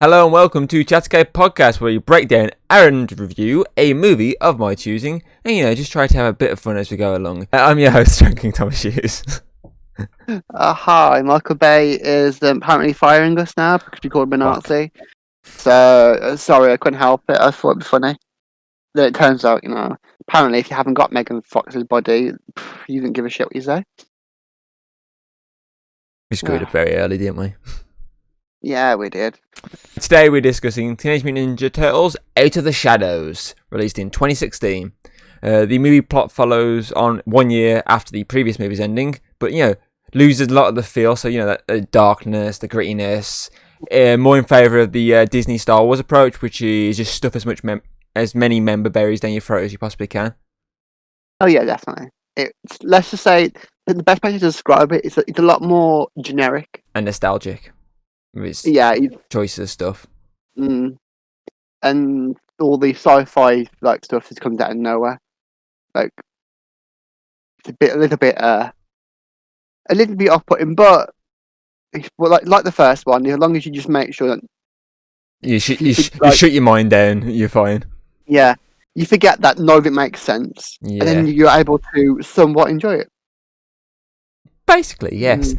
Hello and welcome to Chattercade Podcast, where we break down and review a movie of my choosing, and just try to have a bit of fun as we go along. I'm your host, Drinking Thomas Hughes. Hi, Michael Bay is apparently firing us now because we called him a Fuck. Nazi. So, sorry, I couldn't help it. I thought it'd be funny. Then it turns out, apparently if you haven't got Megan Fox's body, you didn't give a shit what you say. We screwed up very early, didn't we? Yeah, we did. Today we're discussing Teenage Mutant Ninja Turtles Out of the Shadows, released in 2016. The movie plot follows on 1 year after the previous movie's ending, but loses a lot of the feel, so that darkness, the grittiness, more in favour of the Disney Star Wars approach, which is just stuff as many member berries down your throat as you possibly can. Oh yeah, definitely. Let's just say the best way to describe it is that it's a lot more generic And nostalgic. With its choices of stuff. And all the sci-fi like stuff just comes out of nowhere. Like it's a little bit off-putting, but like the first one, as long as you just make sure that you shut your mind down, you're fine. Yeah, you forget that none of it makes sense, and then you're able to somewhat enjoy it. Basically, yes.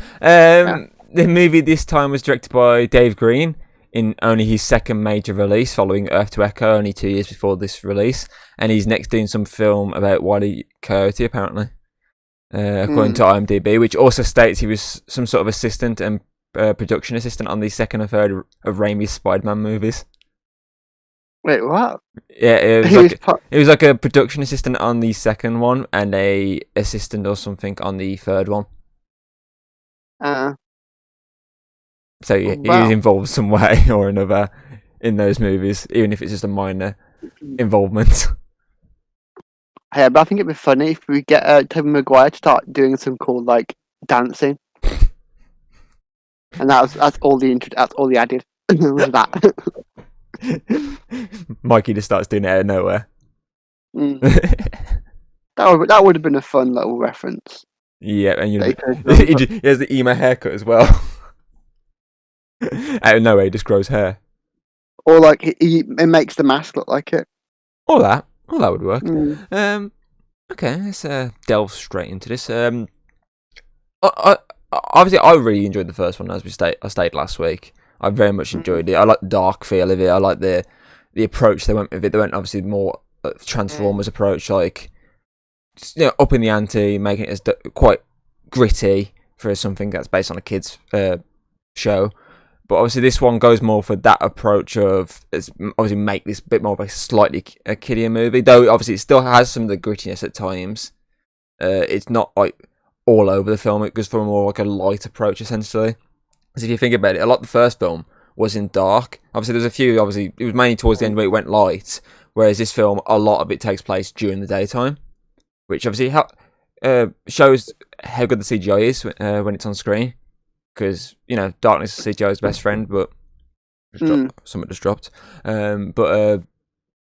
The movie this time was directed by Dave Green in only his second major release, following Earth to Echo only 2 years before this release, and he's next doing some film about Wile E. Coyote, apparently, according to IMDb, which also states he was some sort of assistant and production assistant on the second and third of Raimi's Spider-Man movies. Wait, what? Yeah, it was like a production assistant on the second one and a assistant or something on the third one. So yeah, he was involved some way or another in those movies, even if it's just a minor involvement. Yeah, but I think it'd be funny if we get Tobey Maguire to start doing some cool like dancing, and that's all he added. Was that. Mikey just starts doing it out of nowhere. That would have been a fun little reference. Yeah, and he has the emo haircut as well. Out of nowhere, he just grows hair. Or like it makes the mask look like it. All that would work. Okay, let's delve straight into this. Obviously, I really enjoyed the first one, as I stated last week. I very much enjoyed it. I like the dark feel of it. I like the approach they went with it. They went obviously more Transformers approach, like up in the ante, making it as quite gritty for something that's based on a kids show. But obviously, this one goes more for that approach of obviously make this a bit more of a slightly kiddier movie. Though obviously, it still has some of the grittiness at times. It's not like all over the film. It goes for more like a light approach essentially. Because if you think about it, a lot of the first film was in dark. Obviously, there's a few. Obviously, it was mainly towards the end where it went light. Whereas this film, a lot of it takes place during the daytime, which obviously shows how good the CGI is when it's on screen. Because darkness is CGI's best friend, but something just dropped. But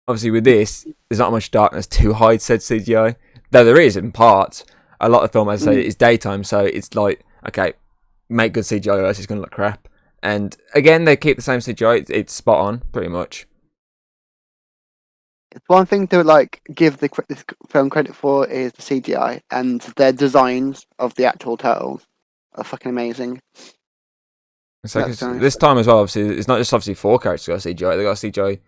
obviously, with this, there's not much darkness to hide said CGI. Though there is in parts. A lot of film, as I say, is daytime, so it's like, okay, make good CGI or else it's going to look crap. And again, they keep the same CGI. It's spot on, pretty much. It's one thing to like give this film credit for is the CGI, and their designs of the actual turtles are fucking amazing. So this time as well, obviously, it's not just obviously 4 characters got CGI. They got CGI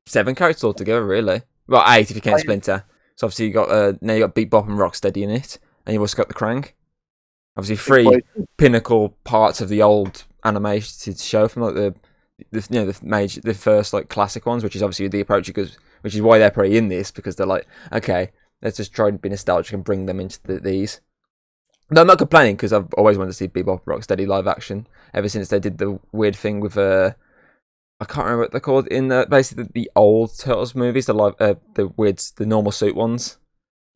7 characters altogether, really. Well, 8 if you count Splinter. So obviously you got now you got Beat Bop and Rocksteady in it, and you also got the Krang. Obviously, 3 pinnacle parts of the old animated show from like the first like classic ones, which is obviously the approach which is why they're probably in this, because they're like, okay, let's just try and be nostalgic and bring them into these. No, I'm not complaining, because I've always wanted to see Bebop Rocksteady live action ever since they did the weird thing with I can't remember what they're called in basically the old Turtles movies, the normal suit ones.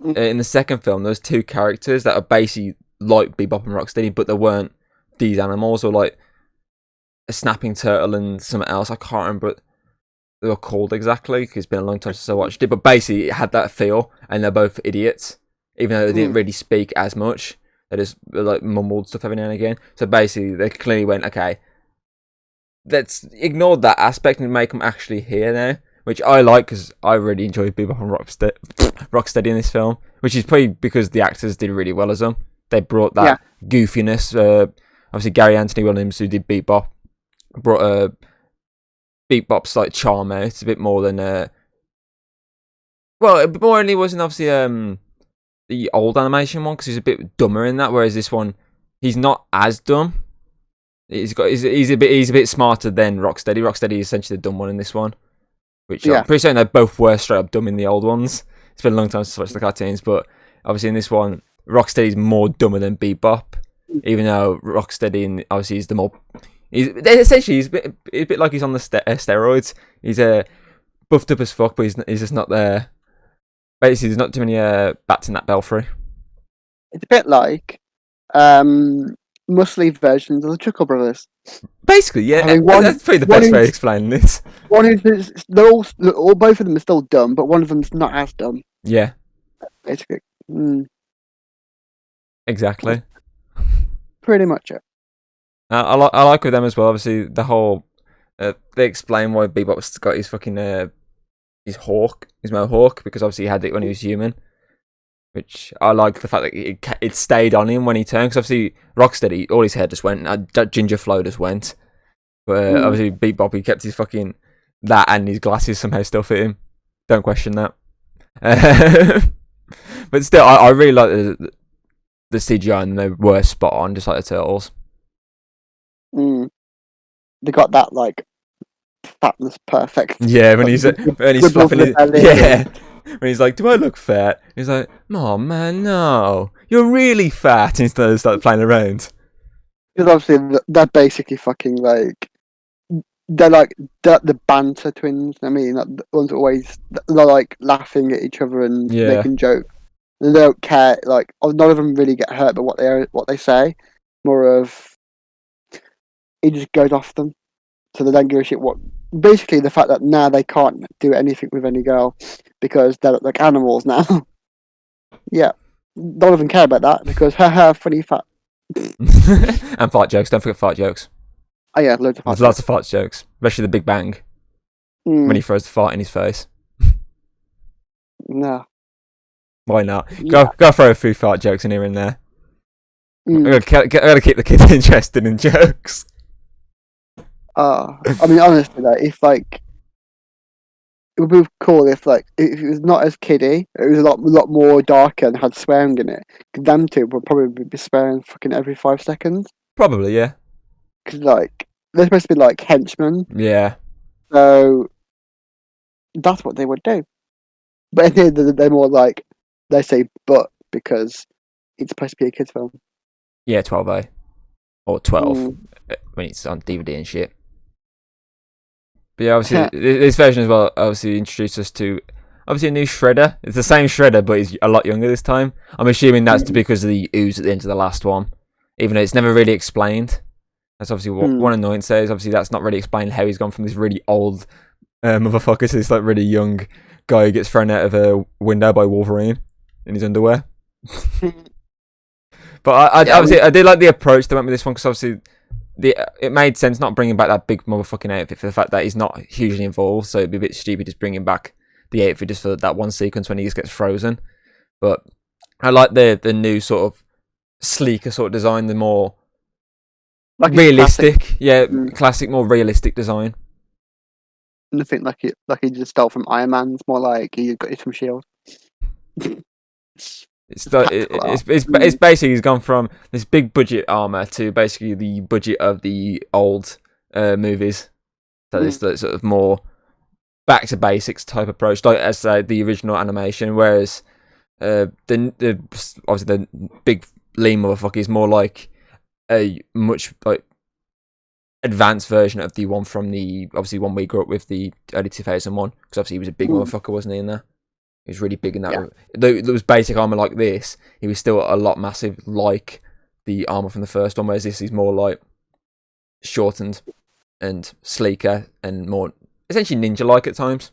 In the second film, there was 2 characters that are basically like Bebop and Rocksteady, but they weren't these animals, or like a snapping turtle and something else. I can't remember what they were called exactly, because it's been a long time since I watched it. But basically, it had that feel, and they're both idiots, even though they didn't really speak as much. They just like mumbled stuff every now and again. So basically, they clearly went, okay, let's ignore that aspect and make them actually here now, which I like because I really enjoyed Bebop and Rocksteady in this film, which is probably because the actors did really well as them. They brought that goofiness. Obviously, Gary Anthony Williams, who did Bebop, brought Bebop's like charm out. It's a bit more than well, a bit more than he was in obviously the old animation one because he's a bit dumber in that, whereas this one he's not as dumb. He's a bit smarter than Rocksteady. Rocksteady is essentially the dumb one in this one, which I'm pretty certain they both were straight up dumb in the old ones. It's been a long time since I watched the cartoons, but obviously in this one, Rocksteady's more dumber than Bebop, even though Rocksteady and obviously he's the more. He's a bit like he's on the steroids. He's buffed up as fuck, but he's just not there. Basically, there's not too many bats in that belfry. It's a bit like muscly versions of the Chuckle Brothers. Basically, yeah. I mean, that's probably the best way of explaining this. One is they're all both of them are still dumb, but one of them's not as dumb. Yeah. Basically. Exactly. Pretty much it. I like with them as well. Obviously, the whole they explain why Bebop's got his fucking his mohawk, because obviously he had it when he was human. Which I like the fact that it stayed on him when he turned. Because obviously Rocksteady, all his hair just went. That ginger flow just went. But obviously Bebop, he kept his fucking that and his glasses somehow still fit him. Don't question that. But still, I really like the CGI, and they were spot on, just like the Turtles. They got that like fatness perfect. Yeah, when he's fluffing it. Yeah, when he's like, "Do I look fat?" He's like, "Oh man, no, you're really fat." Instead of start playing around. Because obviously they're basically fucking like they're like the banter twins. I mean, like, the ones always they're like laughing at each other and making jokes. They don't care. Like none of them really get hurt by what they say. More of it just goes off them. So they don't give a shit what. Basically, the fact that now they can't do anything with any girl because they're like animals now. Yeah, none of them care about that because haha, funny fat. And fart jokes. Don't forget fart jokes. Oh yeah, loads of fart. There's lots of fart jokes, especially the Big Bang when he throws the fart in his face. No. Why not? Yeah. Go throw a few fart jokes in here and there. I gotta keep the kids interested in jokes. I mean, honestly, like, if like it would be cool if it was not as kiddie, it was a lot more darker and had swearing in it. Them two would probably be swearing fucking every 5 seconds. Probably, yeah. Because like they're supposed to be like henchmen. Yeah. So that's what they would do. But at the end of the day, they're more like they say "but" because it's supposed to be a kids' film. Yeah, 12A or 12 when it's on DVD and shit. But yeah, obviously this version as well obviously introduced us to obviously a new Shredder. It's the same Shredder, but he's a lot younger this time. I'm assuming that's because of the ooze at the end of the last one, even though it's never really explained. That's obviously what one annoyance says. Obviously, that's not really explained how he's gone from this really old motherfucker to this like really young guy who gets thrown out of a window by Wolverine in his underwear. But I did like the approach they went with this one because obviously it made sense not bringing back that big motherfucking outfit for the fact that he's not hugely involved. So it'd be a bit stupid just bringing back the outfit just for that one sequence when he just gets frozen. But I like the new sort of sleeker sort of design, the more like realistic, classic, more realistic design. Nothing like he just stole from Iron Man. It's more like he got it from Shield. It's basically he's gone from this big budget armor to basically the budget of the old movies. So this sort of more back to basics type approach, like as the original animation. Whereas the obviously the big lean motherfucker is more like a much like advanced version of the one from the obviously one we grew up with, the early 2001, because obviously he was a big motherfucker, wasn't he, in there? He was really big in that. Yeah. Though there was basic armor like this, he was still a lot massive like the armor from the first one, whereas this is more like shortened and sleeker and more essentially ninja-like at times,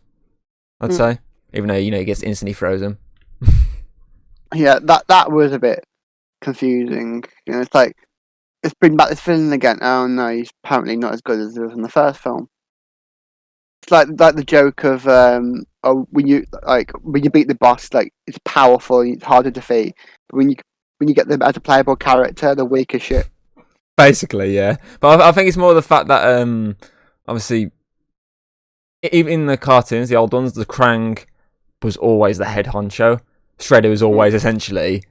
I'd say. Even though, he gets instantly frozen. Yeah, that was a bit confusing. It's like let's bring back this villain again. Oh no, he's apparently not as good as he was in the first film. It's like the joke of when you beat the boss, like it's powerful and it's hard to defeat. But when you get them as a playable character, they're weak as shit. Basically, yeah. But I think it's more the fact that obviously, even in the cartoons, the old ones, the Krang was always the head honcho. Shredder was always essentially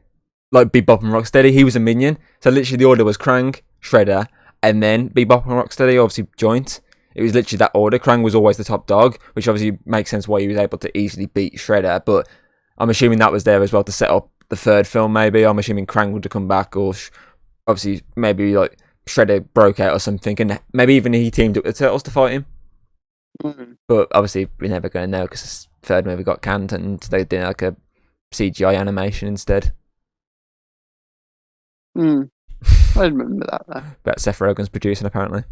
like Bebop and Rocksteady. He was a minion, so literally the order was Krang, Shredder, and then Bebop and Rocksteady obviously joined. It was literally that order. Krang was always the top dog, which obviously makes sense why he was able to easily beat Shredder. But I'm assuming that was there as well to set up the third film. Maybe I'm assuming Krang would have come back, or obviously maybe like Shredder broke out or something, and maybe even he teamed up with the Turtles to fight him. Mm. But obviously we're never going to know because the third movie got canned and they did like a CGI animation instead. I remember that though. But Seth Rogen's producing apparently.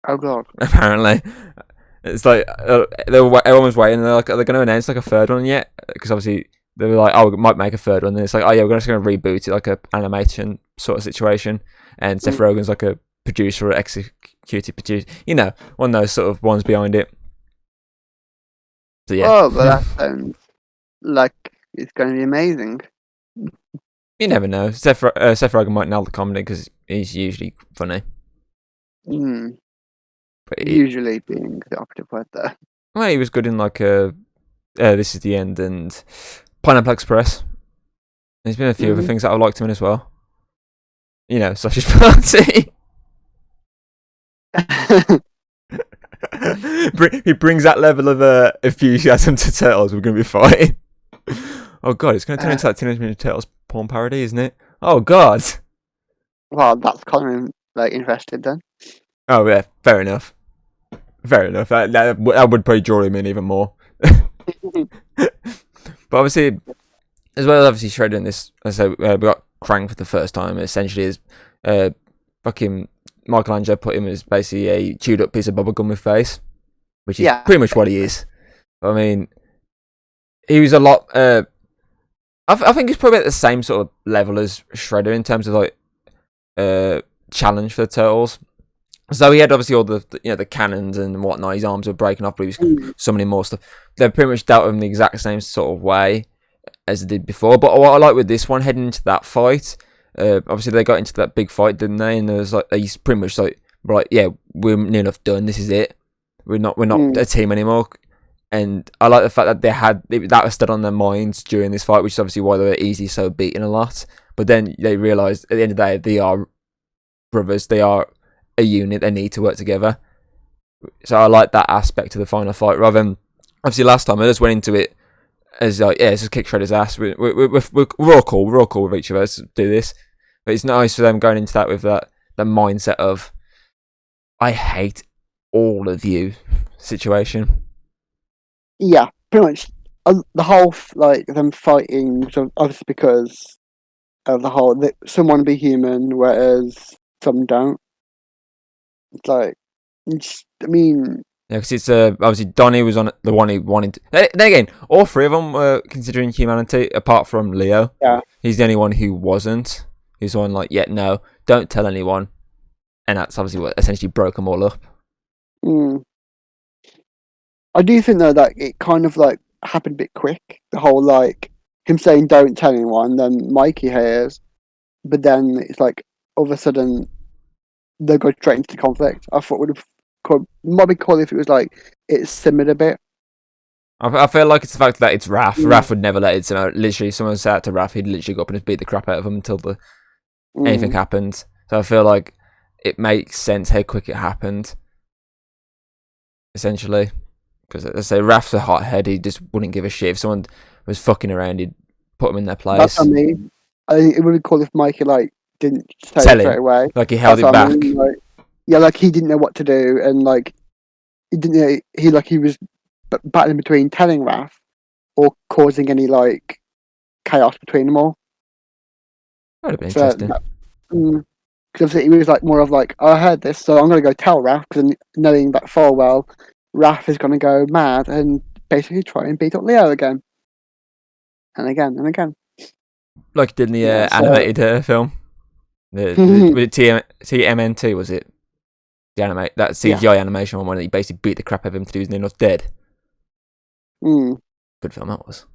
Oh god. Apparently, it's like everyone was waiting. They're like, are they going to announce like a third one yet? Because obviously they were like, oh, we might make a third one. And it's like, oh yeah, we're just going to reboot it like a animation sort of situation. And Seth Rogen's like a producer or executive producer, one of those sort of ones behind it. So yeah. Oh, but that sounds like it's going to be amazing. You never know. Seth Rogen might nail the comedy because he's usually funny. But usually being the operative word there. Well, he was good in like This Is the End and Pineapple Express. There's been a few other things that I've liked him in as well. Sausage Party. He brings that level of enthusiasm to Turtles. We're going to be fighting. Oh god, it's going to turn into that Teenage Mutant Ninja Turtles porn parody, isn't it? Oh god. Well, that's kind of interested then. Oh yeah, fair enough. That would probably draw him in even more. But obviously, as well as obviously Shredder in this, as I say, we got Krang for the first time. Essentially, is fucking Michelangelo put him as basically a chewed up piece of bubblegum with face, which is pretty much what he is. I mean, he was a lot. I think he's probably at the same sort of level as Shredder in terms of like challenge for the Turtles. So he had obviously all the cannons and whatnot. His arms were breaking off, but he was summoning more stuff. They pretty much dealt with him the exact same sort of way as they did before. But what I like with this one, heading into that fight, obviously they got into that big fight, didn't they? And there was like he's pretty much like, right, yeah, we're near enough done. This is it. We're not a team anymore. And I like the fact that that was still on their minds during this fight, which is obviously why they were easily so beaten a lot. But then they realised at the end of the day, they are brothers. They are a unit. They need to work together. So I like that aspect of the final fight. Rather than obviously last time, I just went into it as like, yeah, let's just kick Shredder's ass. We're all cool. We're all cool with each other. Let's do this. But it's nice for them going into that with the mindset of I hate all of you situation. Yeah, pretty much the whole them fighting, obviously because of the whole some want to be human, whereas some don't. It's like, I mean, yeah, because it's obviously Donnie was on the one who wanted to. Then again, all three of them were considering humanity, apart from Leo. Yeah, he's the only one who wasn't. He's the one like, yeah, no, don't tell anyone, and that's obviously what essentially broke them all up. I do think though that it kind of happened a bit quick. The whole him saying don't tell anyone, then Mikey hears, but then it's like all of a sudden they go straight into the conflict. I thought might be cool if it was it simmered a bit. I feel like it's the fact that it's Raph. Raph would never let it simmer. Literally, someone said that to Raph, he'd literally go up and just beat the crap out of him until anything happened. So I feel like it makes sense how quick it happened. Essentially. Because as I say, Raph's a hothead. He just wouldn't give a shit. If someone was fucking around, he'd put them in their place. That's what I mean. I think it would be cool if Mikey didn't say it straight away. Like he held it back. I mean. He didn't know what to do, and he didn't know, he was battling between telling Raph or causing any chaos between them all. That would have been interesting. Because he was more of oh, I heard this, so I'm going to go tell Raph, because knowing that full well, Raph is going to go mad and basically try and beat up Leo again. And again and again. Like he did in the animated film. Was it TMNT? Was it that CGI animation one when he basically beat the crap out of him till he was near enough dead? Good film that was.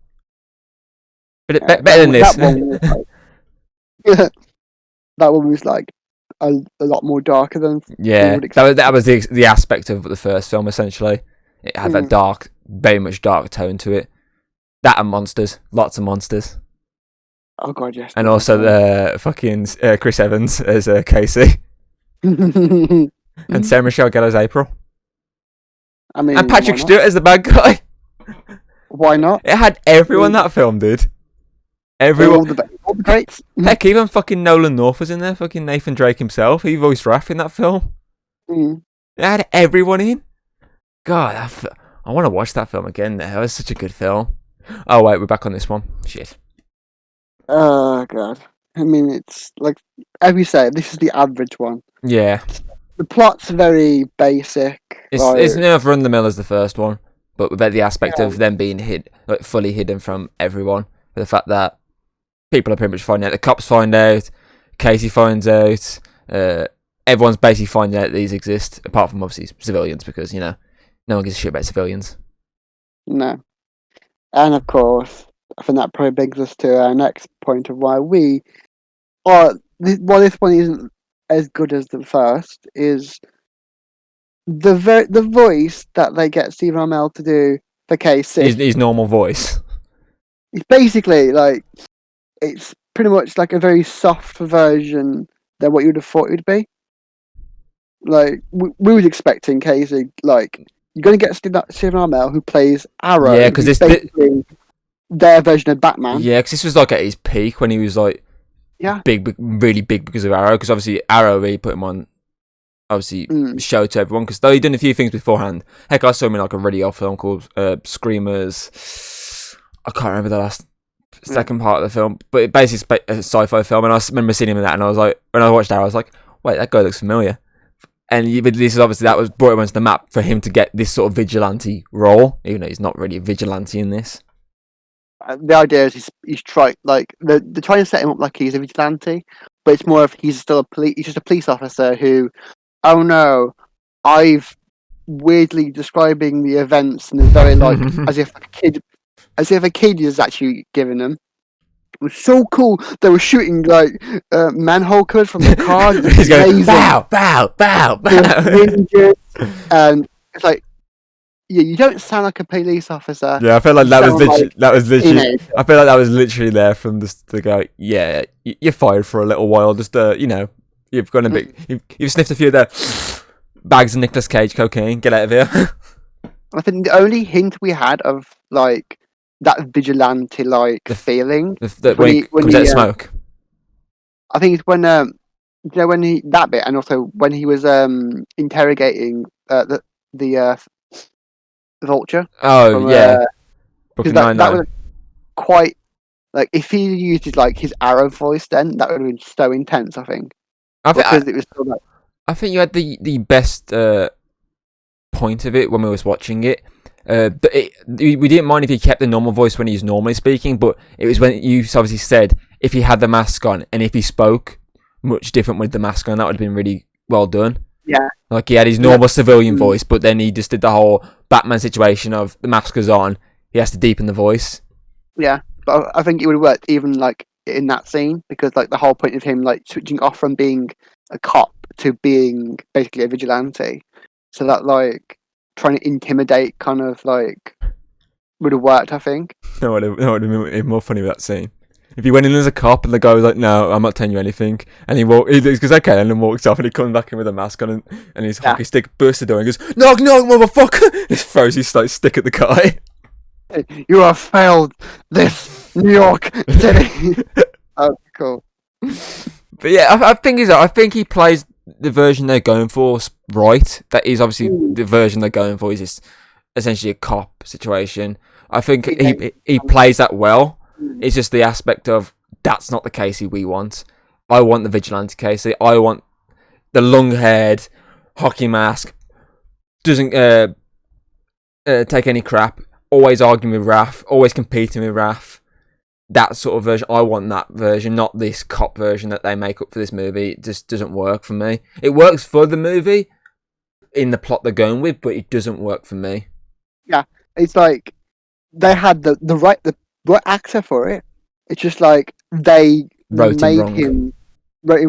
But better than this. That one was like a lot more darker than that was the aspect of the first film. Essentially, it had that dark, very much dark tone to it. That and monsters, lots of monsters. Oh god, yes. And also the fucking Chris Evans as Casey, and Sarah Michelle Gellar's April. I mean, and Patrick Stewart as the bad guy. Why not? It had everyone that film did. Everyone. All the greats. Heck, even fucking Nolan North was in there. Fucking Nathan Drake himself. He voiced Raph in that film. It had everyone in. God, I want to watch that film again now. It was such a good film. Oh, wait, we're back on this one. Shit. Oh, God. I mean, it's like, as we say, this is the average one. Yeah. The plot's very basic. It's never run the mill as the first one, but without the aspect of them being fully hidden from everyone. The fact that people are pretty much finding out. The cops find out. Casey finds out. Everyone's basically finding out these exist, apart from obviously civilians, because, no one gives a shit about civilians. No. And of course, I think that probably brings us to our next point of why this one isn't as good as the first, is the voice that they get Stephen Amell to do for Casey. His normal voice. It's basically like, it's pretty much like a very soft version than what you would have thought it would be. Like, we were expecting Casey, like, you're going to get Stephen Amell, who plays Arrow. Yeah, because it's basically their version of Batman. Yeah, because this was like at his peak when he was like big, really big because of Arrow. Because obviously Arrow really put him on, obviously show to everyone. Because though he'd done a few things beforehand. Heck, I saw him in like a really old film called Screamers. I can't remember the last second part of the film, but it basically is a sci-fi film. And I remember seeing him in that, and I was like, when I watched Arrow, I was like, wait, that guy looks familiar. And this is obviously that was brought him onto the map for him to get this sort of vigilante role, even though he's not really a vigilante in this. The idea is he's trying, like, they're trying to set him up like he's a vigilante, but it's more of he's just a police officer who, oh no, I've weirdly describing the events in a very like as if a kid is actually giving them. It was so cool. They were shooting like manhole covers from the car. He's going bow, bow, bow, bow. And it's like, yeah, you don't sound like a police officer. Yeah, I feel like that was literally. I feel like that was literally there from the go. Yeah, you're fired for a little while. Just you've gone a bit. You've sniffed a few of the bags of Nicolas Cage cocaine. Get out of here. I think the only hint we had of like that vigilante like feeling when he comes out of smoke. I think it's when when he that bit, and also when he was interrogating the Vulture. Oh from, yeah, that was quite like if he used his Arrow voice, then that would have been so intense. I think it was still like. I think you had the best point of it when we was watching it. We didn't mind if he kept the normal voice when he's normally speaking, but it was when you obviously said if he had the mask on and if he spoke much different with the mask on, that would have been really well done. Yeah. Like he had his normal civilian voice, but then he just did the whole Batman situation of the mask is on, he has to deepen the voice. Yeah, but I think it would have worked even like in that scene, because like the whole point of him like switching off from being a cop to being basically a vigilante, so that like trying to intimidate kind of like would have worked, I think. No, it would have been even more funny with that scene. If he went in as a cop and the guy was like, "No, I'm not telling you anything," and he goes, "Okay," and then walks off, and he comes back in with a mask on and his hockey stick bursts the door and goes, "Knock, knock, motherfucker!" He throws his stick at the guy. You have failed this New York City. Oh, cool. But yeah, I think he plays the version they're going for right. That is obviously the version they're going for is just essentially a cop situation. I think he plays that well. It's just the aspect of that's not the Casey we want. I want the vigilante Casey. I want the long-haired hockey mask. Doesn't take any crap. Always arguing with Raph. Always competing with Raph. that sort of version. I want that version, not this cop version that they make up for this movie. It just doesn't work for me. It works for the movie in the plot they're going with, but it doesn't work for me. Yeah, it's like they had the right actor for it. It's just like they Wrote him made wrong. him they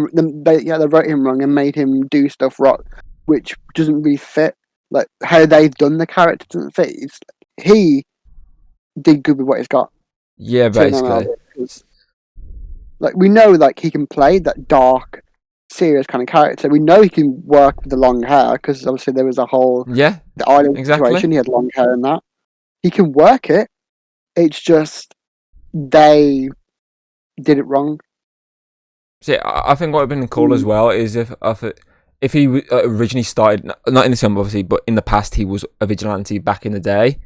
wrote him wrong and made him do stuff wrong, which doesn't really fit. Like how they've done the character doesn't fit. He did good with what he's got. Yeah, basically. Like we know, like he can play that dark, serious kind of character. We know he can work with the long hair because obviously there was a whole the island situation. He had long hair and that. He can work it. It's just they did it wrong. See, I think what would have been cool as well is if he originally started, not in this film obviously, but in the past he was a vigilante back in the day,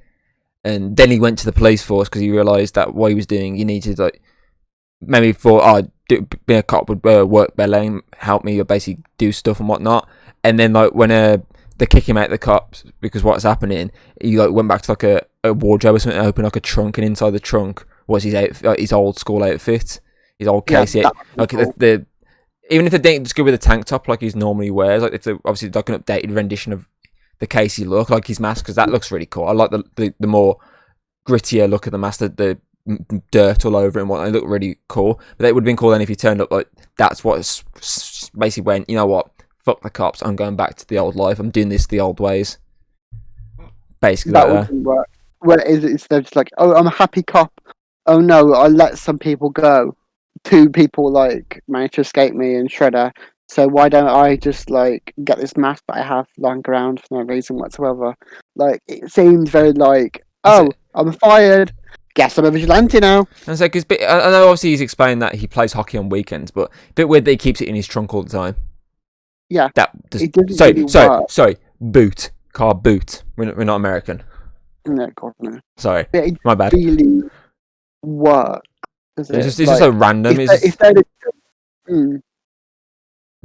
and then he went to the police force because he realised that what he was doing, he needed like maybe being a cop would work better and help me basically do stuff and whatnot. And then like when they kick him out the cops because what's happening, he like went back to like a wardrobe or something, and opened like a trunk, and inside the trunk was his old school outfit. His old Casey, like cool. Even if they didn't just go with a tank top like he normally wears, like if they're obviously like an updated rendition of the Casey look, like his mask, because that looks really cool. I like the more grittier look of the mask, the dirt all over it and whatnot. It looked really cool. But it would have been cool then if he turned up like that's what basically went, you know what, fuck the cops, I'm going back to the old life, I'm doing this the old ways. Basically that wouldn't work. Well, it's just like, oh, I'm a happy cop. Oh no, I let some people go. 2 people like managed to escape me and Shredder. So why don't I just like get this mask that I have lying around for no reason whatsoever? Like it seems very like, oh, I'm fired. Guess I'm a vigilante now. And so, because I know obviously he's explained that he plays hockey on weekends, but a bit weird that he keeps it in his trunk all the time. Yeah, that sorry, boot car boot. We're not American. No, God no. Sorry, my bad. Really work. It's just so random. No,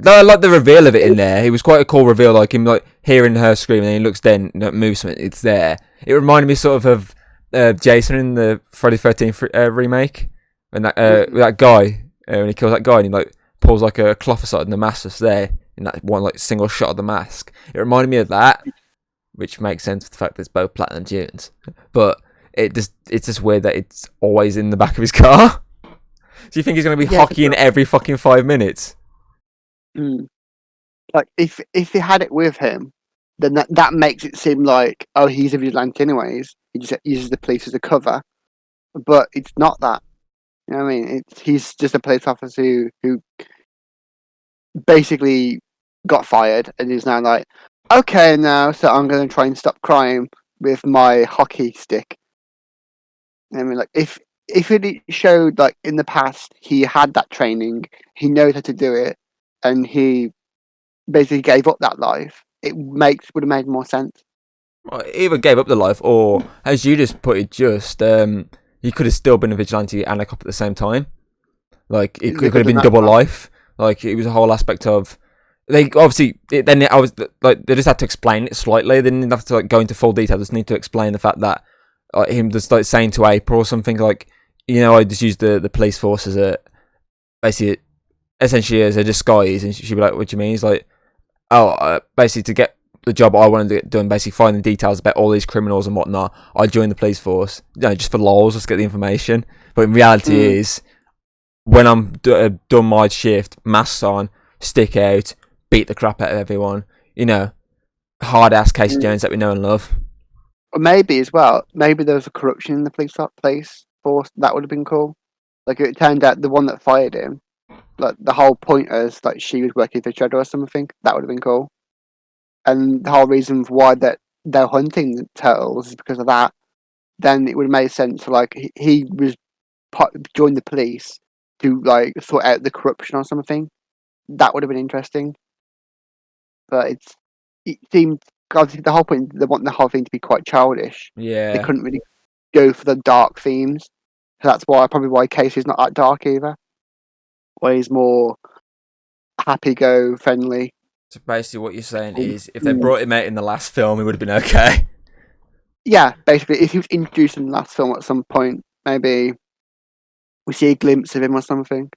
I like the reveal of it in there. It was quite a cool reveal, like him like hearing her scream, and then he looks then moves something. It's there. It reminded me sort of Jason in the Friday the 13th remake, when that guy when he kills that guy and he like pulls like a cloth aside and the mask is there in that one like single shot of the mask. It reminded me of that, which makes sense with the fact that it's both platinum tunes, but. It's just weird that it's always in the back of his car. Do you think he's going to be hockeying every fucking 5 minutes? Like if he had it with him, then that makes it seem like, oh, he's a vigilante anyways. He just uses the police as a cover, but it's not that. You know what I mean? He's just a police officer who basically got fired and is now like, okay, now so I'm going to try and stop crime with my hockey stick. I mean, like if it showed like in the past he had that training, he knows how to do it, and he basically gave up that life, it would have made more sense. Well, either gave up the life, or as you just put it, he could have still been a vigilante and a cop at the same time. Like it could have been double life. Like it was a whole aspect of. They obviously they just had to explain it slightly. They didn't have to like go into full detail. They just need to explain the fact that. Him just like saying to April or something like, you know, I just use the police force as essentially as a disguise, and she'd be like, what do you mean? He's like, basically to get the job I wanted to get done, basically finding details about all these criminals and whatnot, I joined the police force, you know, just for lols, just get the information. But in reality is, when I'm done my shift, masks on, stick out, beat the crap out of everyone, you know, hard ass Casey Jones that we know and love. Or maybe as well, maybe there was a corruption in the police force. That would have been cool. Like it turned out the one that fired him, like the whole point is like she was working for Shredder or something. That would have been cool. And the whole reason why they're hunting the turtles is because of that. Then it would have made sense. Like he was joined the police to like sort out the corruption or something. That would have been interesting. But it seemed. Obviously, the whole point, they want the whole thing to be quite childish. Yeah. They couldn't really go for the dark themes. So that's probably why Casey's not that dark either. Where he's more happy-go-friendly. So basically what you're saying is, if they brought him out in the last film, he would have been okay. Yeah, basically, if he was introduced in the last film at some point, maybe we see a glimpse of him or something.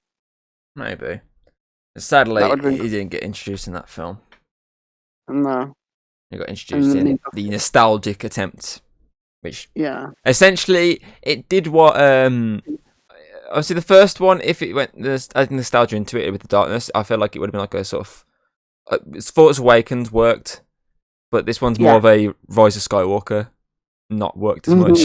Maybe. That Sadly, would have he been didn't get introduced in that film. no. He got introduced in the nostalgic attempt, which essentially it did what obviously the first one, if it went there's nostalgia into it with the darkness, I feel like it would have been like a sort of Force Awakens worked, but this one's more of a Rise of Skywalker, not worked as much.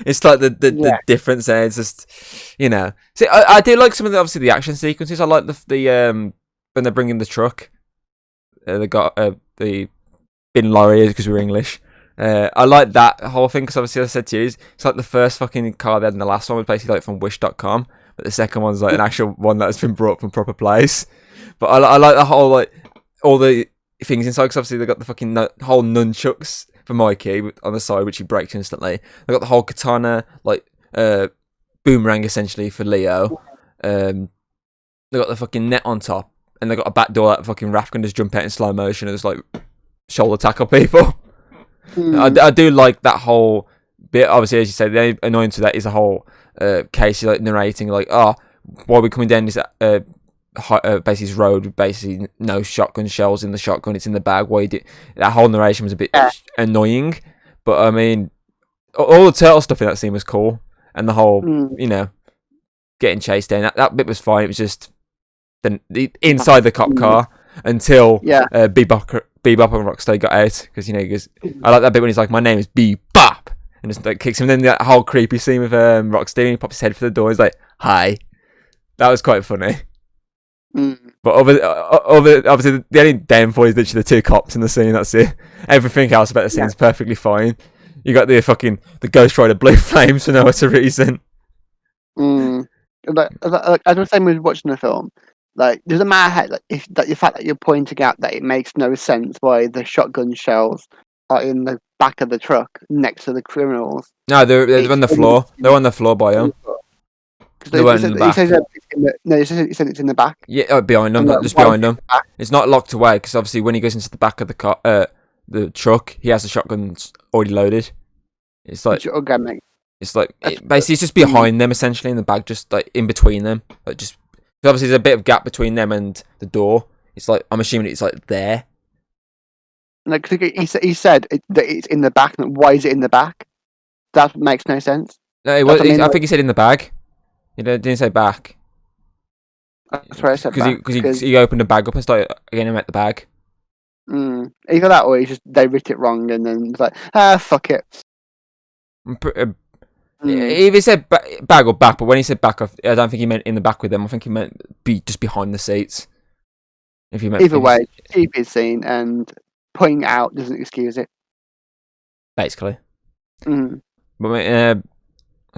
It's like the difference there. It's just, you know. See, I do like some of the obviously the action sequences. I like the when they're bringing the truck. They got the bin lorry because we were English. I like that whole thing because obviously I said to you, it's like the first fucking car they had in the last one was basically like from Wish.com, but the second one's like an actual one that's been brought from proper place. But I like the whole like all the things inside because obviously they got the fucking whole nunchucks for Mikey on the side which he breaks instantly. They got the whole katana like boomerang essentially for Leo. They got the fucking net on top and they got a back door that fucking Raph can just jump out in slow motion and just like shoulder tackle people. I do like that whole bit. Obviously, as you said, the annoyance to that is the whole case like narrating like, why are we coming down this basically road with basically no shotgun shells in the shotgun, it's in the bag. Why did that whole narration was a bit annoying, but I mean, all the turtle stuff in that scene was cool, and the whole you know getting chased down that bit was fine. It was just the inside the cop car until Bebop and Rocksteady got out because you know he goes. I like that bit when he's like, "My name is Bebop," and just like kicks him. And then that whole creepy scene with Rocksteady, he pops his head through the door. He's like, "Hi," that was quite funny. But obviously the only downfall is literally the two cops in the scene. That's it. Everything else about the scene is perfectly fine. You got the Ghost Rider blue flames for no other reason. Like, as I was saying when we were watching the film, like doesn't matter how, like, if that the fact that you're pointing out that it makes no sense why the shotgun shells are in the back of the truck next to the criminals. No, they're on the floor. They're on the floor by them. They weren't in the back. You said it's in the back. Yeah, behind them, just behind them. It's not locked away because obviously when he goes into the back of the car, the truck, he has the shotguns already loaded. It's like it's basically it's just behind them essentially in the bag, just like in between them. Like just obviously there's a bit of gap between them and the door. It's like I'm assuming it's like there. Like he said that it's in the back. Why is it in the back? That makes no sense. No, I think he said in the bag. He didn't say back. That's where I said back. Because he opened the bag up and started getting him at the bag. Either that or they writ it wrong and then it's like, fuck it. If he said bag or back, but when he said back, I don't think he meant in the back with them. I think he meant just behind the seats. If he meant either way, keep his scene and pointing out doesn't excuse it. Basically. But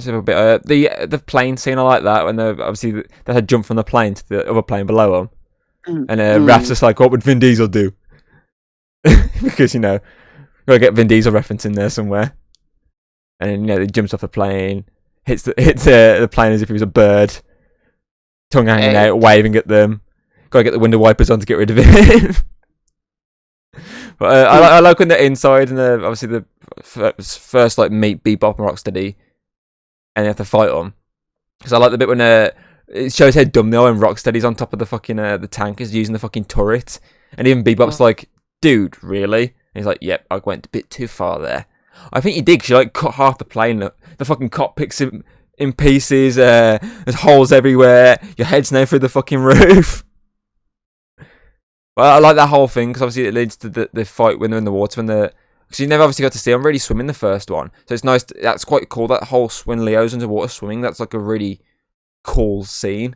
a bit, the plane scene, I like that when they had jumped from the plane to the other plane below them, and Raph's just like, what would Vin Diesel do? Because you know, gotta get Vin Diesel reference in there somewhere. And then, you know, he jumps off the plane, hits the plane as if he was a bird, tongue hanging out, waving at them. Gotta get the window wipers on to get rid of it. But I like when they're inside and obviously the first like meet Bebop and Rocksteady. And they have to fight them. Because I like the bit when it shows how dumb they are when Rocksteady's on top of the fucking the tank is using the fucking turret. And even Bebop's like, dude, really? And he's like, yep, I went a bit too far there. I think you did because you like cut half the plane. The fucking cockpit's in pieces. There's holes everywhere. Your head's now through the fucking roof. Well, I like that whole thing because obviously it leads to the fight when they're in the water. Because you never obviously got to see them really swim in the first one. So it's nice. That's quite cool. That whole when Leo's underwater swimming, that's like a really cool scene.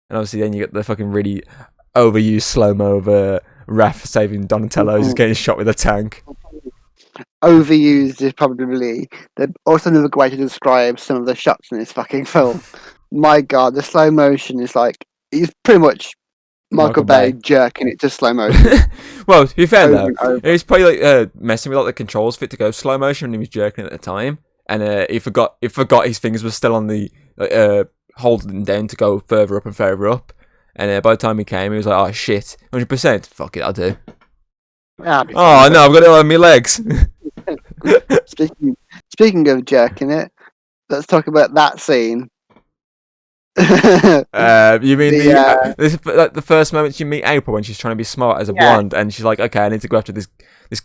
And obviously then you get the fucking really overused slow-mo of Raph saving Donatello who's getting shot with a tank. Overused is probably also another way to describe some of the shots in this fucking film. My God, the slow motion is like, he's pretty much Michael Bay jerking it to slow motion. Well, to be fair though, he was probably like messing with like the controls for it to go slow motion when he was jerking it at the time, and he forgot his fingers were still on the holding down to go further up and further up, and by the time he came, he was like, "Oh shit, 100%, fuck it, I'll do." Oh no, I've got it on my legs. Speaking of jerking it, let's talk about that scene You mean like the first moment you meet April when she's trying to be smart as a blonde, and she's like, okay, I need to go after this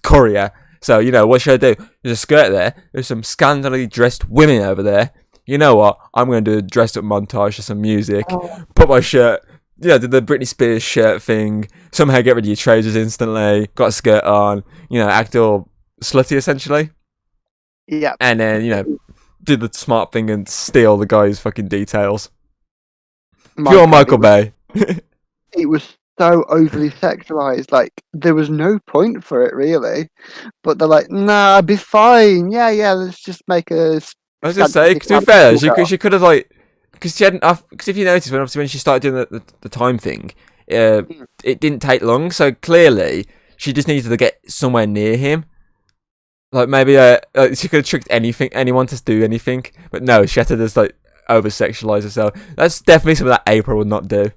courier. So what should I do? There's a skirt there. There's some scantily dressed women over there. You know what? I'm going to do a dressed up montage of some music. Put my shirt. Did the Britney Spears shirt thing. Somehow get rid of your trousers instantly. Got a skirt on. Act all slutty essentially. Yeah. And then do the smart thing and steal the guy's fucking details. Pure Michael Bay. It was so overly sexualized. Like there was no point for it really, but they're like, "Nah, I'd be fine. Yeah. Let's just make a." I was gonna say, to be fair, she could have because she hadn't. Because if you notice, when she started doing the time thing, it didn't take long. So clearly, she just needed to get somewhere near him. Like maybe she could have tricked anyone to do anything, but no, she had to just over sexualize herself. That's definitely something that April would not do.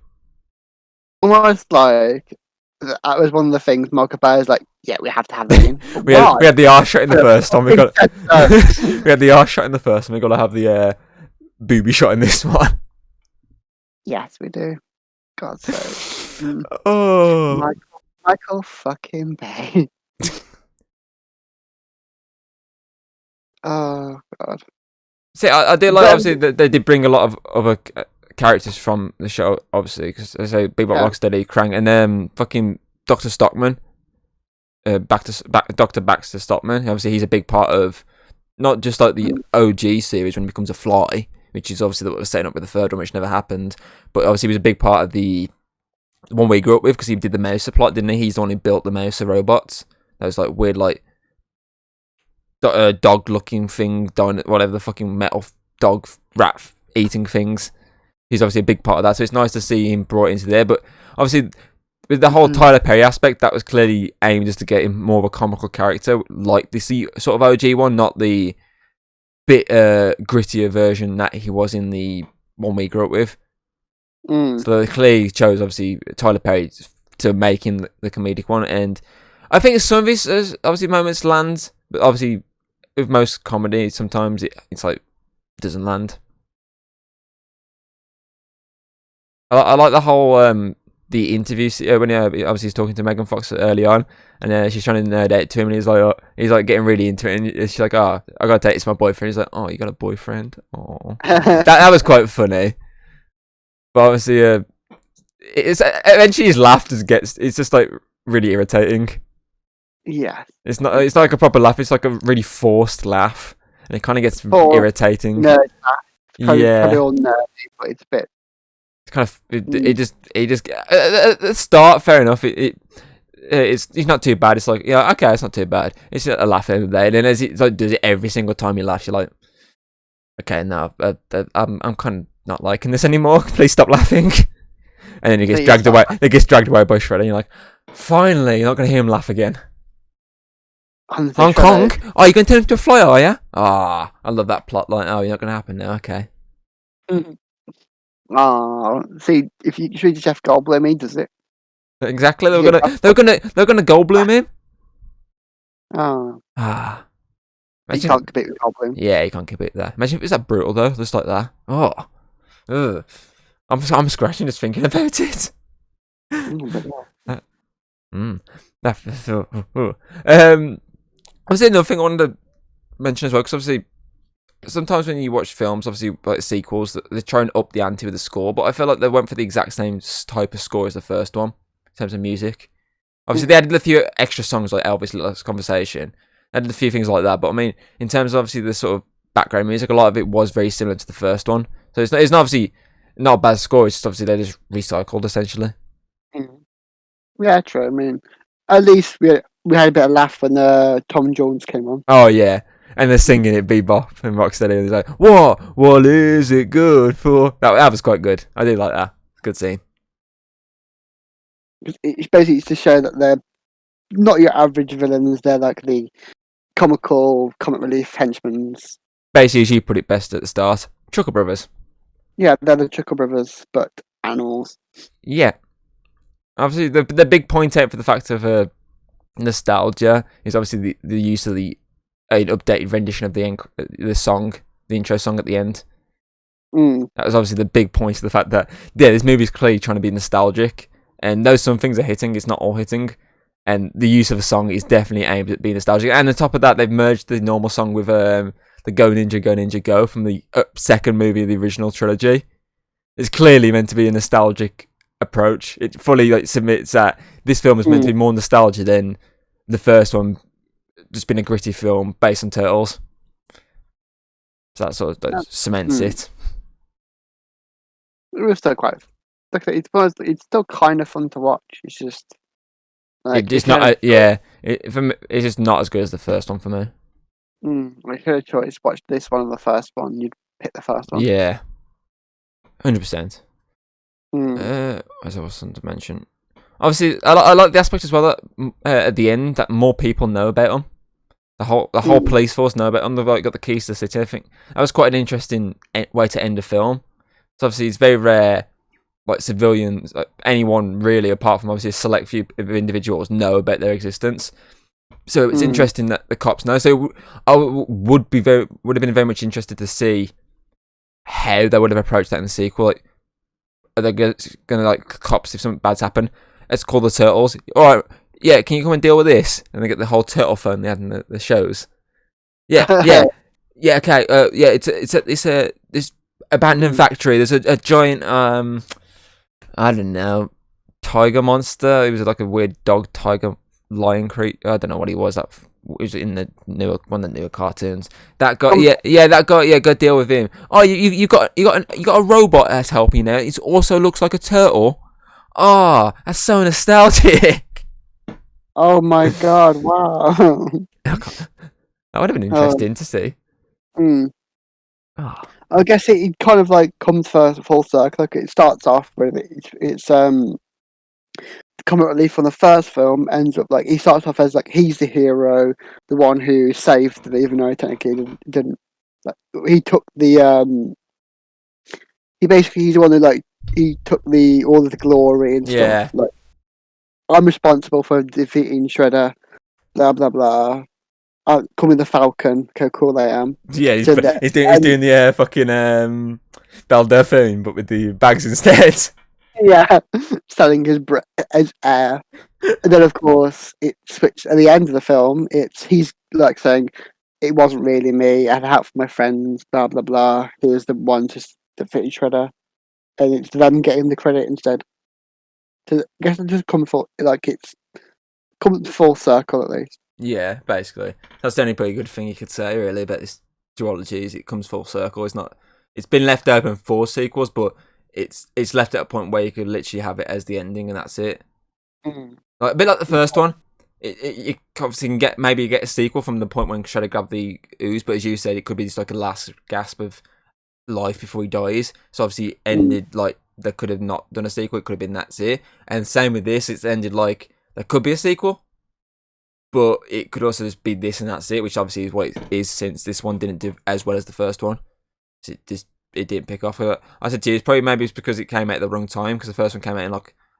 Almost like that was one of the things Michael Bay was like, yeah, we have to have that in. we had the arse shot in the first one. We had the arse shot in the first one. We got to have the booby shot in this one. Yes, we do. God's sake. Oh, Michael fucking Bay. Oh God. See, I do like obviously that they did bring a lot of other characters from the show, obviously, because they say Bebop, Rocksteady, Krang, and then fucking Dr. Stockman, Dr. Baxter Stockman. Obviously, he's a big part of not just like the OG series when he becomes a fly, which is obviously what was setting up with the third one, which never happened. But obviously, he was a big part of the one we grew up with because he did the Mouser plot, didn't he? He's the one who built the Mouser robots. Those weird dog-looking thing, whatever the fucking metal dog rat eating things. He's obviously a big part of that, so it's nice to see him brought into there. But obviously, with the whole Tyler Perry aspect, that was clearly aimed just to get him more of a comical character, like the sort of OG one, not the bit grittier version that he was in the one we grew up with. So they clearly chose, obviously, Tyler Perry to make him the comedic one, and I think some of his obviously moments land, but obviously with most comedy, sometimes it's like doesn't land. I like the whole the interview when obviously he's talking to Megan Fox early on, and she's trying to nerd out to him, and he's like getting really into it, and she's like, "Oh, I gotta date this my boyfriend." He's like, "Oh, you got a boyfriend?" Oh, that was quite funny. But obviously, it's eventually his laughter it's just like really irritating. Yeah, it's not like a proper laugh. It's like a really forced laugh, and it kind of gets irritating. Nerd laugh. Probably all nerdy, but it's a bit. Kind of it just at the start, fair enough. It's not too bad. It's like, yeah, okay, it's not too bad. It's just a laugh every day. And then as it does it every single time you laugh, you're like, okay, no, I'm kind of not liking this anymore. Please stop laughing. And then he gets dragged away. He gets dragged away by Shredder. And you're like, finally, you're not gonna hear him laugh again. Hong Kong? Oh, you're gonna turn into a fly, are you? Ah, I love that plot line. Oh, you're not gonna happen now. Okay. Oh, see, if you treat Jeff Goldblum, he does it. Exactly. They're gonna Goldblum him. Oh. Ah. You can't compete with Goldblum. Yeah, you can't compete there. Imagine if it was that brutal though, just like that. Oh. Ugh. I'm scratching just thinking about it. Obviously, another thing I wanted to mention as well, because obviously, sometimes when you watch films, obviously like sequels, they try and up the ante with the score, but I feel like they went for the exact same type of score as the first one in terms of music. Obviously, they added a few extra songs like Elvis' Last Conversation, added a few things like that. But I mean, in terms of obviously the sort of background music, a lot of it was very similar to the first one. So it's not obviously not a bad score. It's just obviously they just recycled essentially. Yeah, true. I mean, at least we had a bit of laugh when Tom Jones came on. Oh yeah. And they're singing it, Bebop and Rocksteady, and they're like, "What is it good for?" That was quite good. I did like that. Good scene. It's basically to show that they're not your average villains. They're like the comic relief henchmen. Basically, as you put it best at the start, Chuckle Brothers. Yeah, they're the Chuckle Brothers, but animals. Yeah. Obviously, the big point out for the fact of nostalgia is obviously the use of an updated rendition of the song, the intro song at the end. That was obviously the big point of the fact that this movie's clearly trying to be nostalgic, and though some things are hitting, it's not all hitting. And the use of a song is definitely aimed at being nostalgic. And on top of that, they've merged the normal song with the Go Ninja Go from the second movie of the original trilogy. It's clearly meant to be a nostalgic approach. It fully submits that this film is meant to be more nostalgia than the first one, just been a gritty film based on turtles. So that sort of cements it. It was still quite. It's still kind of fun to watch. It's just. It's not. It's just not as good as the first one for me. If you had a choice, watch this one or the first one, you'd pick the first one. Yeah, 100%. As I was something to mention, obviously, I like the aspect as well that at the end that more people know about them. The whole police force know about them. They've got the keys to the city. I think that was quite an interesting way to end a film. So obviously, it's very rare. Like civilians, anyone really, apart from obviously a select few of individuals, know about their existence. So it's interesting that the cops know. So I would have been very much interested to see how they would have approached that in the sequel. Like, are they gonna cops if something bad's happened? Let's call the turtles. All right, yeah, can you come and deal with this? And they get the whole turtle phone they had in the shows. Yeah, okay. It's this abandoned factory. There's a giant I don't know, tiger monster. It was like a weird dog, tiger, lion creature. I don't know what he was. That was in the one of the newer cartoons. That guy, that guy, go deal with him. Oh, you got a robot that's helping you now. It also looks like a turtle. Oh, that's so nostalgic. Oh my god! Wow. That would have been interesting to see. Oh. I guess it kind of comes full circle. It starts off with it's the comic relief from the first film ends up he starts off as he's the hero, the one who saved them, even though technically didn't. He took the he's the one who he took all of the glory and stuff. I'm responsible for defeating Shredder. Blah blah blah. Come with the Falcon. How cool I am. Yeah, he's doing the fucking Belle Delphine, but with the bags instead. Yeah, selling his air, and then of course it switched at the end of the film. He's saying it wasn't really me. I had help from my friends. Blah blah blah. He was the one to defeat Shredder, and it's them getting the credit instead. So I guess it just come full it's come full circle at least. Yeah, basically. That's the only pretty good thing you could say, really, about this duology is it comes full circle. It's been left open for sequels, but it's left at a point where you could literally have it as the ending and that's it. A bit like the first one. You obviously can get a sequel from the point when Shredder grabbed the ooze, but as you said, it could be just a last gasp of life before he dies. So obviously it ended they could have not done a sequel, it could have been that's it. And same with this, it's ended there could be a sequel. But it could also just be this and that's it, which obviously is what it is since this one didn't do as well as the first one. So it didn't pick off. I said to you, maybe it's because it came out at the wrong time, because the first one came out in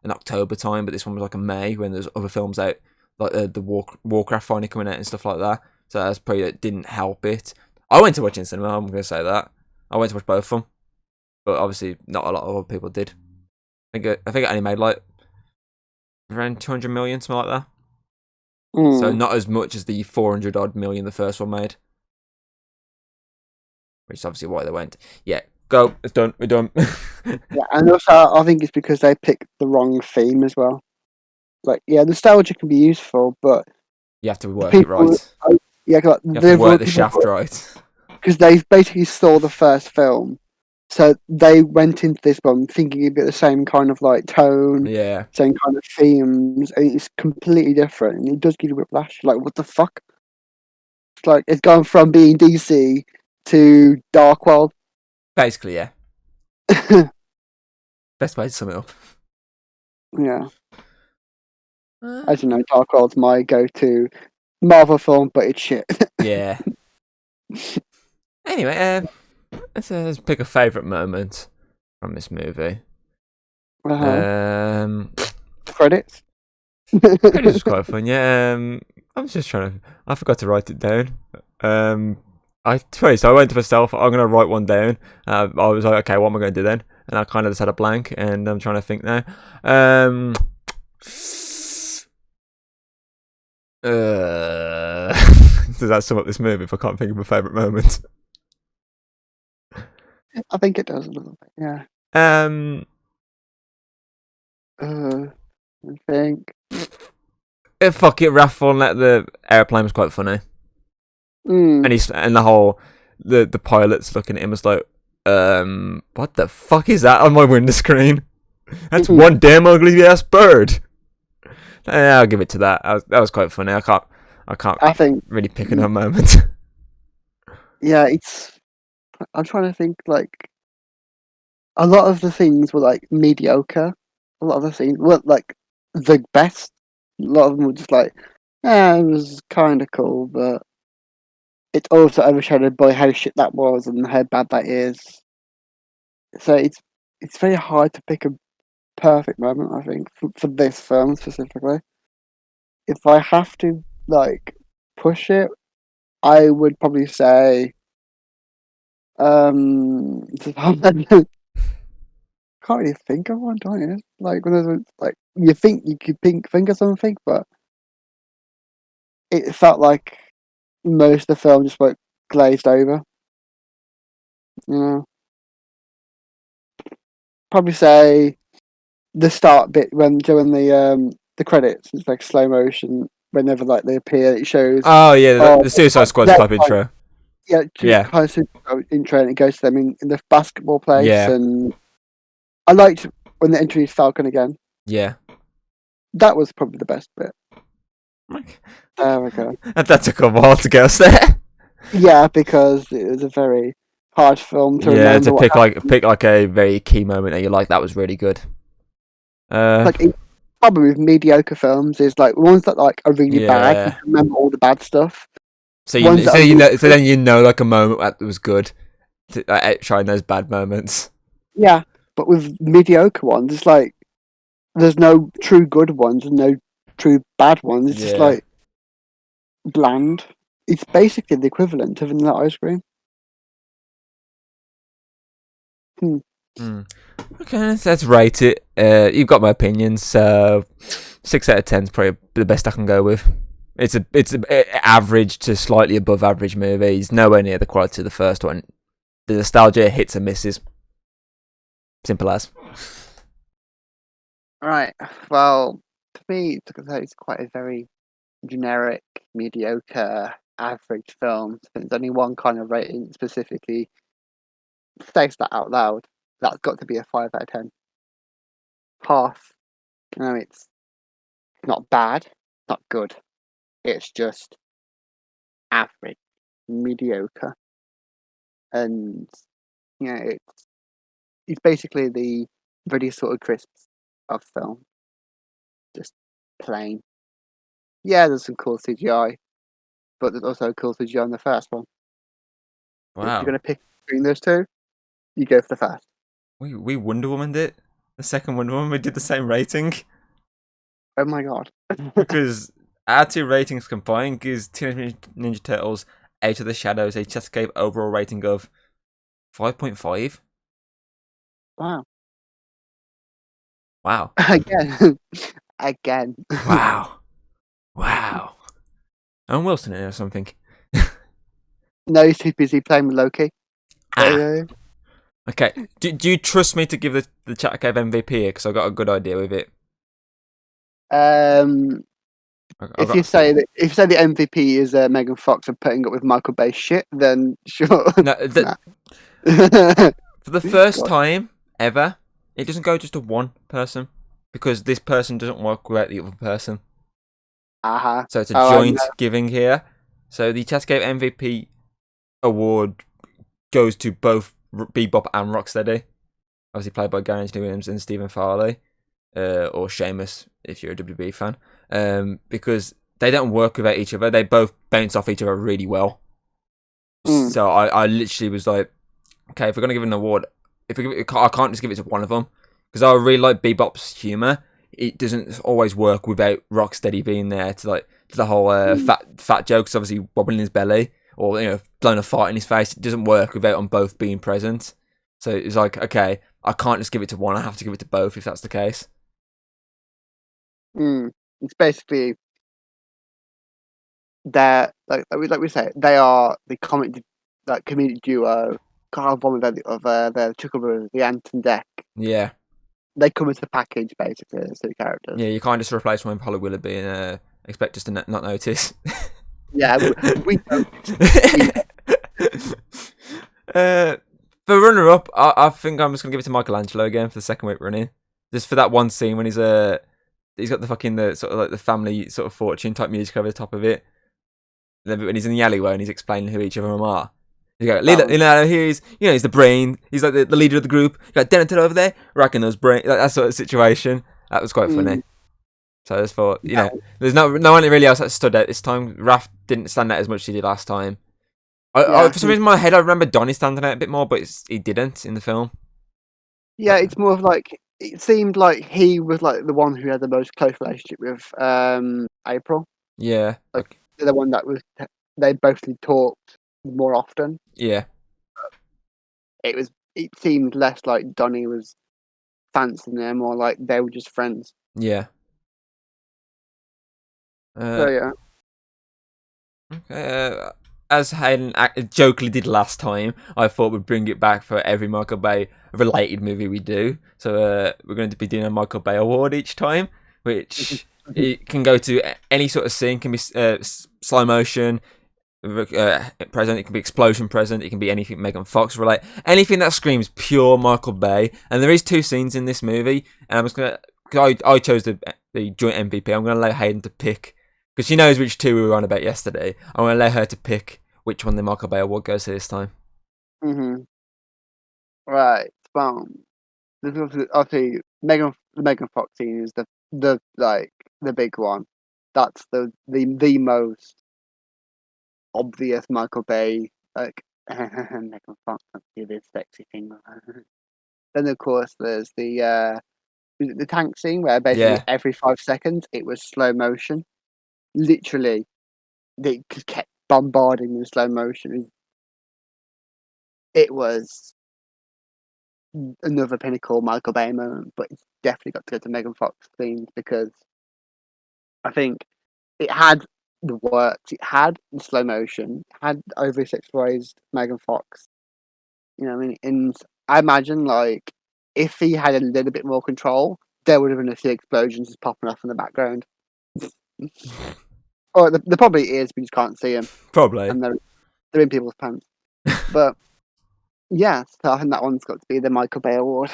an October time, but this one was a May when there's other films out, like the Warcraft finally coming out and stuff like that. So that's probably that didn't help it. I went to watch it in cinema, I'm going to say that. I went to watch both of them. But obviously not a lot of other people did. I think it only made around 200 million, something like that. So not as much as the 400 odd million the first one made. Which is obviously why they went, yeah, go, it's done, we're done. Yeah, and also I think it's because they picked the wrong theme as well. Nostalgia can be useful, but you have to work it right. You have to work the shaft right. Because they basically saw the first film. So they went into this one thinking it'd be the same kind of tone, same kind of themes, and it's completely different. And it does give you whiplash. What the fuck? It's it's gone from being DC to Dark World. Basically, yeah. Best way to sum it up. Yeah. As you know, Dark World's my go-to Marvel film, but it's shit. Yeah. Anyway, let's pick a favourite moment from this movie. Credits? Credits was quite fun, yeah. I was just I forgot to write it down. So I went to myself. I'm gonna write one down. I was like, okay, what am I gonna do then? And I kind of just had a blank, and I'm trying to think now. Does that sum up this movie? If I can't think of my favourite moment. I think it does a little bit. Yeah. I think. Fuck it, Raph falling out the airplane was quite funny. And the whole the pilot's looking at him as like, what the fuck is that on my window screen? That's one damn ugly ass bird. I'll give it to that. That was quite funny. I can't. I think really pick another moment. Yeah, I'm trying to think. Like, a lot of the things were like mediocre. A lot of the things weren't like the best. A lot of them were just like, it was kind of cool, but it's also overshadowed by how shit that was and how bad that is. So it's very hard to pick a perfect moment, I think, for this film specifically. If I have to like push it, I would probably say can't really think of one, don't you? Like when there's like you think you could think of something, but it felt like most of the film just like glazed over. You know, probably say the start bit when during the credits. It's like slow motion. Whenever like they appear, it shows. Oh yeah, the Suicide Squad's type intro. Yeah, kind of intro, and it goes to them in the basketball place, and I liked when they introduced Falcon again. Yeah, that was probably the best bit. There we go. That took a while to get us there. Yeah, because it was a very hard film to remember. To pick like a very key moment that you like. That was really good. Like the problem with mediocre films is like ones that like are really bad. You remember all the bad stuff. So then you know like a moment that was good. Trying those bad moments. Yeah, but with mediocre ones, it's like there's no true good ones and no true bad ones. It's just like bland. It's basically the equivalent of vanilla ice cream. Okay, let's rate it. You've got my opinions. So 6 out of 10 is probably the best I can go with. It's a average to slightly above average movie. It's nowhere near the quality of the first one. The nostalgia hits and misses. Simple as. Right. Well, to me, it's quite a very generic, mediocre, average film. There's only one kind of rating specifically states that out loud. That's got to be a 5 out of 10. Half. It's not bad, not good. It's just average, mediocre, and it's basically the Ready Sorted Crisps of film. Just plain. Yeah, there's some cool CGI, but there's also cool CGI in the first one. Wow. If you're going to pick between those two, you go for the first. We Wonder Woman did. The second Wonder Woman, we did the same rating. Oh my god. Because our two ratings combined gives Teenage Ninja Turtles Out of the Shadows a Chesapeake overall rating of 5.5. Wow. Wow. Again. Wow. Owen Wilson or something. No, he's too busy playing with Loki. Okay. Do you trust me to give the Chat Cave MVP here? Because I got a good idea with it. If you say the MVP is Megan Fox and putting up with Michael Bay shit, then sure. No, for the first time ever, it doesn't go just to one person because this person doesn't work without the other person. So it's a joint giving here. So the Cascade MVP award goes to both Bebop and Rocksteady, obviously played by Gary Anthony Williams and Stephen Farley, or Seamus if you're a WB fan, because they don't work without each other. They both bounce off each other really well. So I literally was like, okay, if we're gonna give an award, I can't just give it to one of them because I really like Bebop's humor. It doesn't always work without Rocksteady being there to the whole fat jokes, obviously wobbling his belly, or blown a fart in his face. It doesn't work without them both being present. So it's like, okay, I can't just give it to one. I have to give it to both if that's the case. It's basically they're like we say, they are the comedic duo. Kind of one of their Chuckle Brothers, the Ant and Dec. Yeah. They come as a package, basically, as two characters. Yeah, you can't just replace one with Holly Willoughby and expect us to not notice. Yeah, we for runner-up, I think I'm just going to give it to Michelangelo again for the second week running. Just for that one scene when he's got the sort of like the family sort of fortune type music over the top of it. When he's in the alleyway and he's explaining who each of them are. You go, Leonardo, he's the brain. He's like the leader of the group. You got Denton over there, racking those brains. Like, that sort of situation. That was quite funny. So I just thought, there's no one really else that stood out this time. Raph didn't stand out as much as he did last time. For some reason, in my head, I remember Donnie standing out a bit more, but he didn't in the film. Yeah, it's more of like, it seemed like he was like the one who had the most close relationship with April. Yeah. Like the one that was, they both talked more often. Yeah. It seemed less like Donnie was fancying them, or like they were just friends. Yeah. So yeah. Okay. As Hayden jokingly did last time, I thought we'd bring it back for every Michael Bay related movie we do. So we're going to be doing a Michael Bay award each time, which it can go to any sort of scene. It can be slow motion present, it can be explosion present, it can be anything Megan Fox relate, anything that screams pure Michael Bay. And there is 2 scenes in this movie, and I'm just gonna, I chose the joint MVP. I'm gonna allow Hayden to pick, because she knows which 2 we were on about yesterday. I'm gonna allow her to pick which one the Michael Bay award goes to this time. Right. Boom. Obviously, the Megan Fox scene is the big one. That's the most obvious Michael Bay, like Megan Fox do this sexy thing. Then of course there's the tank scene where basically every 5 seconds it was slow motion. Literally, they just kept bombarding in slow motion. It was another pinnacle Michael Bay moment, but it's definitely got to go to Megan Fox scenes, because I think it had the works, it had the slow motion, it had overly sexualized Megan Fox. You know what I mean? And I imagine, like, if he had a little bit more control, there would have been a few explosions just popping off in the background. Or there probably is, we just can't see them. Probably. And they're in people's pants. But yeah, so I think that one's got to be the Michael Bay award.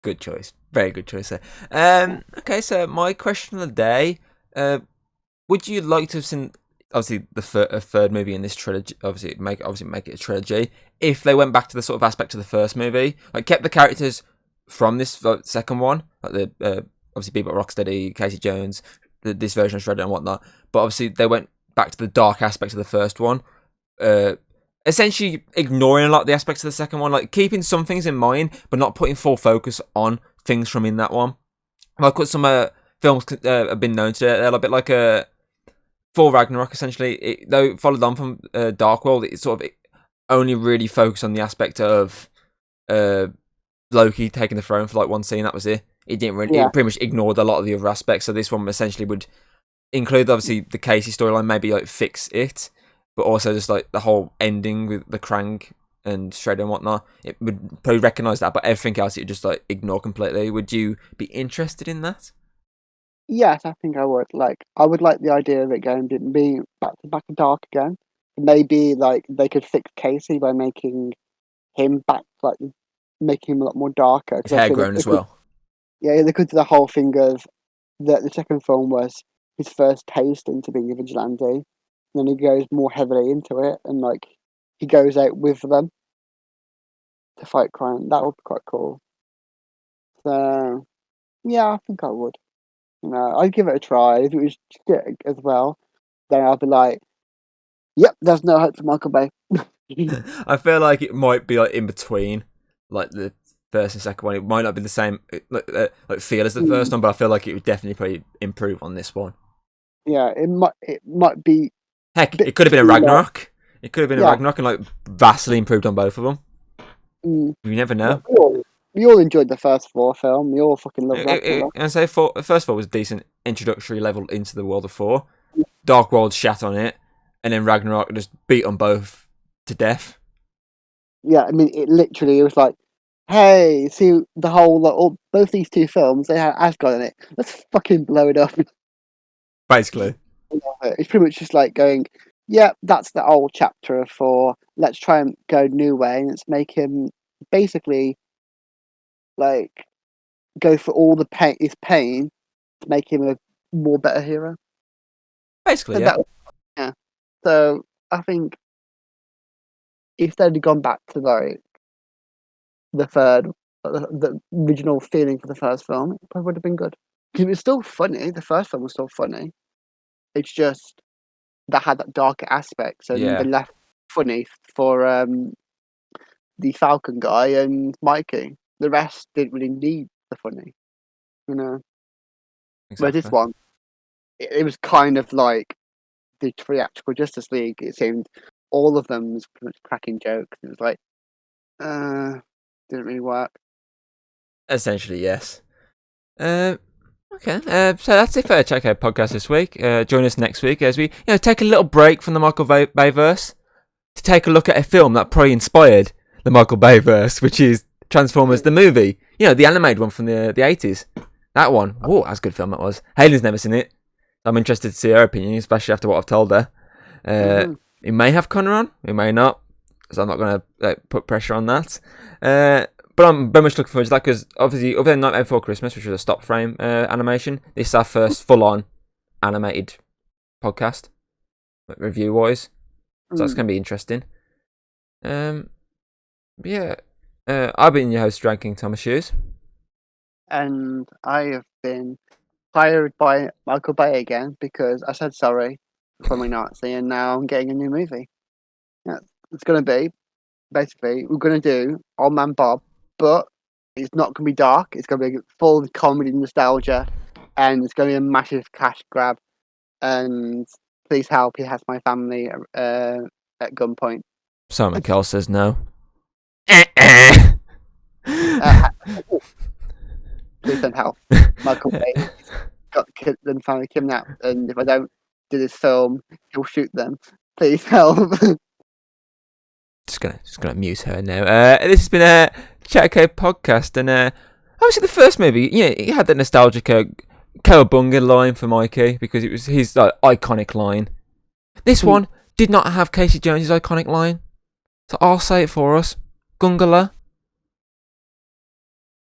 Good choice. Very good choice there. Okay, so my question of the day. Would you like to have seen, obviously, the third movie in this trilogy? Obviously make it a trilogy. If they went back to the sort of aspect of the first movie, like kept the characters from this second one, like the obviously Bebop Rocksteady, Casey Jones, this version of Shredder and whatnot. But obviously they went back to the dark aspects of the first one. Essentially ignoring a lot of the aspects of the second one, like keeping some things in mind, but not putting full focus on things from in that one. Like what some films have been known to do. They're a bit like for Ragnarok, essentially. Though it followed on from Dark World, it sort of only really focused on the aspect of Loki taking the throne for like one scene. That was it. It didn't really. It pretty much ignored a lot of the other aspects. So this one essentially would include obviously the Casey storyline, maybe like fix it, but also just like the whole ending with the Krang and Shredder and whatnot. It would probably recognise that, but everything else it would just like ignore completely. Would you be interested in that? Yes, I think I would. Like, I would like the idea of it being back to dark again. Maybe like they could fix Casey by making him making him a lot more darker. His hair grown as well. Yeah, they could do the whole thing of the second film was his first taste into being a vigilante, and then he goes more heavily into it, and like he goes out with them to fight crime. That would be quite cool. So yeah, I think I would. You know, I'd give it a try. If it was shit as well, then I'd be like, "Yep, there's no hope for Michael Bay." I feel like it might be like in between, like the first and second one. It might not be the same like feel as the first one, but I feel like it would definitely probably improve on this one. Yeah, it might be. Heck, it could have been a Ragnarok. It could have been a Ragnarok and like vastly improved on both of them. Mm. You never know. We all enjoyed the first Thor film. We all fucking loved Ragnarok. And say the first Thor was a decent introductory level into the world of Thor. Dark World shat on it, and then Ragnarok just beat them both to death. Yeah, I mean, it was like, hey, see the whole both these two films, they had Asgard in it. Let's fucking blow it up. Basically, it's pretty much just like going, yeah, that's the old chapter of Thor. Let's try and go a new way, and let's make him basically like go for all his pain to make him a more better hero. Basically, yeah. So I think if they'd gone back to like the original feeling for the first film, it probably would have been good. Because it was still funny. The first film was still funny. It's just that had that darker aspect, and they left funny for the Falcon guy and Mikey. The rest didn't really need the funny, you know. exactly. Whereas this one, it was kind of like the theatrical Justice League. It seemed all of them was pretty much cracking jokes. It was like, didn't really work. Essentially, yes. Okay, so that's it for our Check Out podcast this week. Join us next week as we take a little break from the Michael Bay-verse to take a look at a film that probably inspired the Michael Bay-verse, which is Transformers the movie. The animated one from the 80s. That one. Oh, that's a good film that was. Hayley's never seen it. I'm interested to see her opinion, especially after what I've told her. We may have Connor on, we may not, so I'm not going to put pressure on that. But I'm very much looking forward to that because obviously, other than Nightmare Before Christmas, which was a stop frame animation, this is our first full-on animated podcast, review-wise. So that's going to be interesting. I've been your host, Drag King Thomas Hughes. And I have been hired by Michael Bay again because I said sorry for my Nazi, and now I'm getting a new movie. Yeah, it's going to be, basically, we're going to do Old Man Bob, but it's not going to be dark. It's going to be full comedy nostalgia, and it's going to be a massive cash grab. And please help, he has my family at gunpoint. Simon Cowell says no. Please send help. Michael Bay got them family kidnapped, and if I don't do this film, he'll shoot them. Please help. Just gonna mute her now. This has been a Chat Code podcast, and obviously the first movie, it had that nostalgic cowabunga line for Mikey because it was his iconic line. This one did not have Casey Jones' iconic line, so I'll say it for us. Gungala.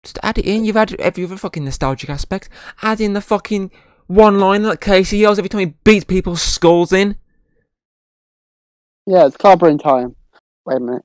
Just add it in. You've added every other fucking nostalgic aspect. Add in the fucking one line that Casey yells every time he beats people's skulls in. Yeah, it's clobbering time. Wait a minute.